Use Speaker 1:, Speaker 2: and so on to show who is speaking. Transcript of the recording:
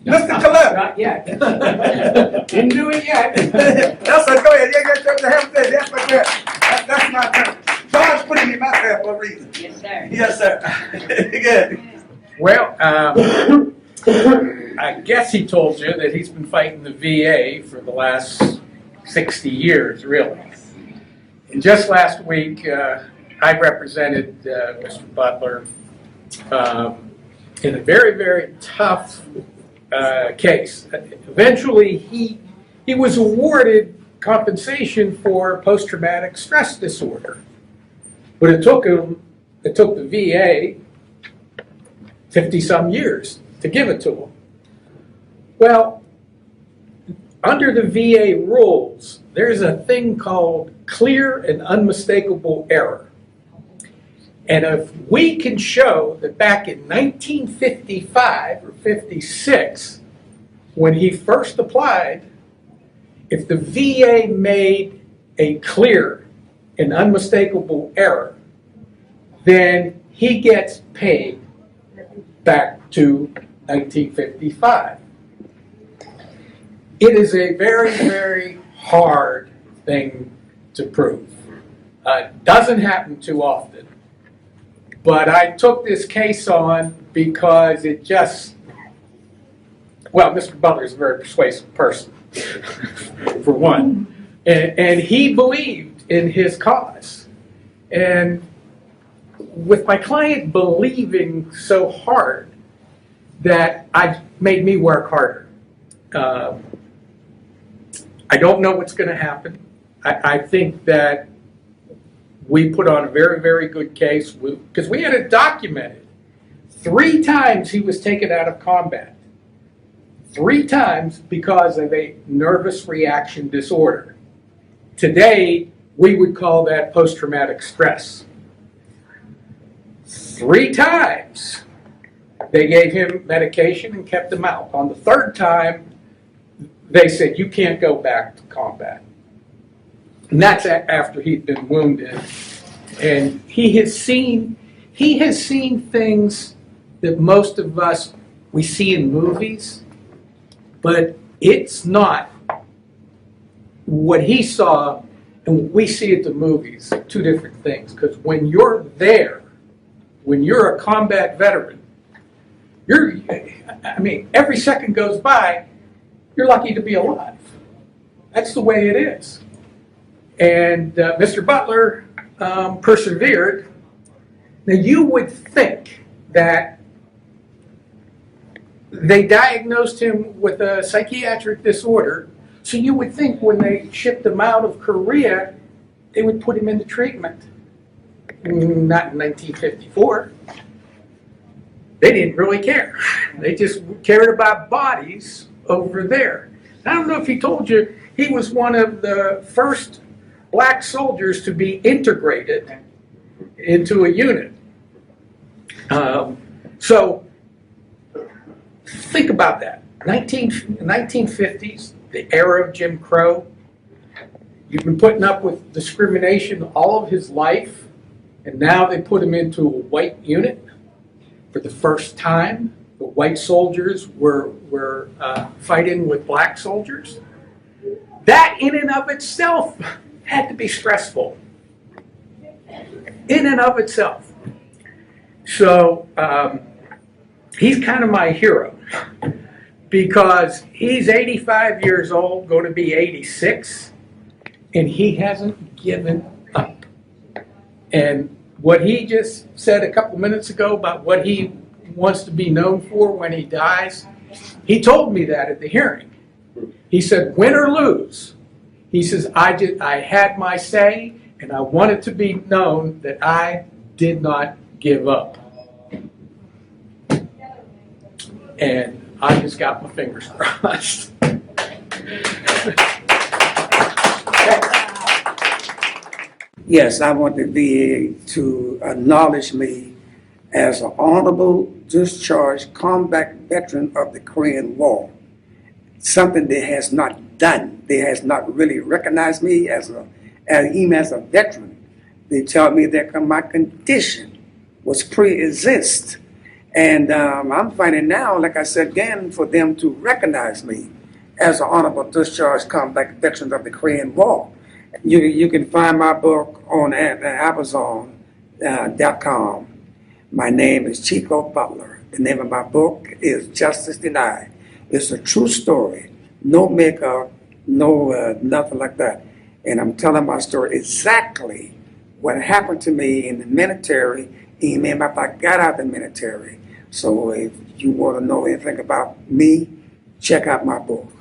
Speaker 1: Mr. Coletta.
Speaker 2: Not yet. Didn't do it yet.
Speaker 1: That's a, go ahead. Yes, my turn. That's my turn. God's putting me out there for a reason.
Speaker 3: Yes, sir.
Speaker 1: Yes, sir. Good.
Speaker 2: Well, I guess he told you that he's been fighting the VA for the last 60 years, really. And just last week, I represented Mr. Butler in a very, very tough case. Eventually, he was awarded compensation for post-traumatic stress disorder, but it took the VA 50-some years to give it to him. Well, under the VA rules, there's a thing called clear and unmistakable error. And if we can show that back in 1955 or 56, when he first applied, if the VA made a clear and unmistakable error, then he gets paid back to 1955. It is a very, very hard thing to prove. It doesn't happen too often. But I took this case on because it just, well, Mr. Butler is a very persuasive person, for one. And he believed in his cause. And with my client believing so hard, that made me work harder. I don't know what's going to happen. I think that we put on a very, very good case because we had it documented. 3 times he was taken out of combat. 3 times because of a nervous reaction disorder. Today, we would call that post-traumatic stress. 3 times they gave him medication and kept him out. On the 3rd time, they said, you can't go back to combat. And that's after he'd been wounded. And he has seen things that most of us, we see in movies, but it's not what he saw and what we see at the movies, 2 different things. Because when you're there, when you're a combat veteran, every second goes by, you're lucky to be alive. That's the way it is. And Mr. Butler persevered. Now you would think that they diagnosed him with a psychiatric disorder, so you would think when they shipped him out of Korea, they would put him into treatment. Not in 1954. They didn't really care. They just cared about bodies over there. I don't know if he told you, he was one of the first black soldiers to be integrated into a unit. So think about that. 1950s, the era of Jim Crow. You've been putting up with discrimination all of his life, and now they put him into a white unit. For the first time, the white soldiers were fighting with black soldiers. That in and of itself had to be stressful. In and of itself. So he's kind of my hero because he's 85 years old, going to be 86, and he hasn't given up. And what he just said a couple minutes ago about what he wants to be known for when he dies, he told me that at the hearing. He said, win or lose, he says, I had my say, and I want it to be known that I did not give up. And I just got my fingers crossed.
Speaker 4: Yes, I want the VA to acknowledge me as an honorable discharged combat veteran of the Korean War. Something they has not done. They has not really recognized me even as a veteran. They tell me that my condition was pre-exist, And I'm finding now, like I said again, for them to recognize me as an honorable discharge combat veteran of the Korean War. You can find my book on Amazon.com. My name is Chico Butler. The name of my book is Justice Denied. It's a true story, no makeup, no nothing like that. And I'm telling my story exactly what happened to me in the military, even after I got out of the military. So if you want to know anything about me, check out my book.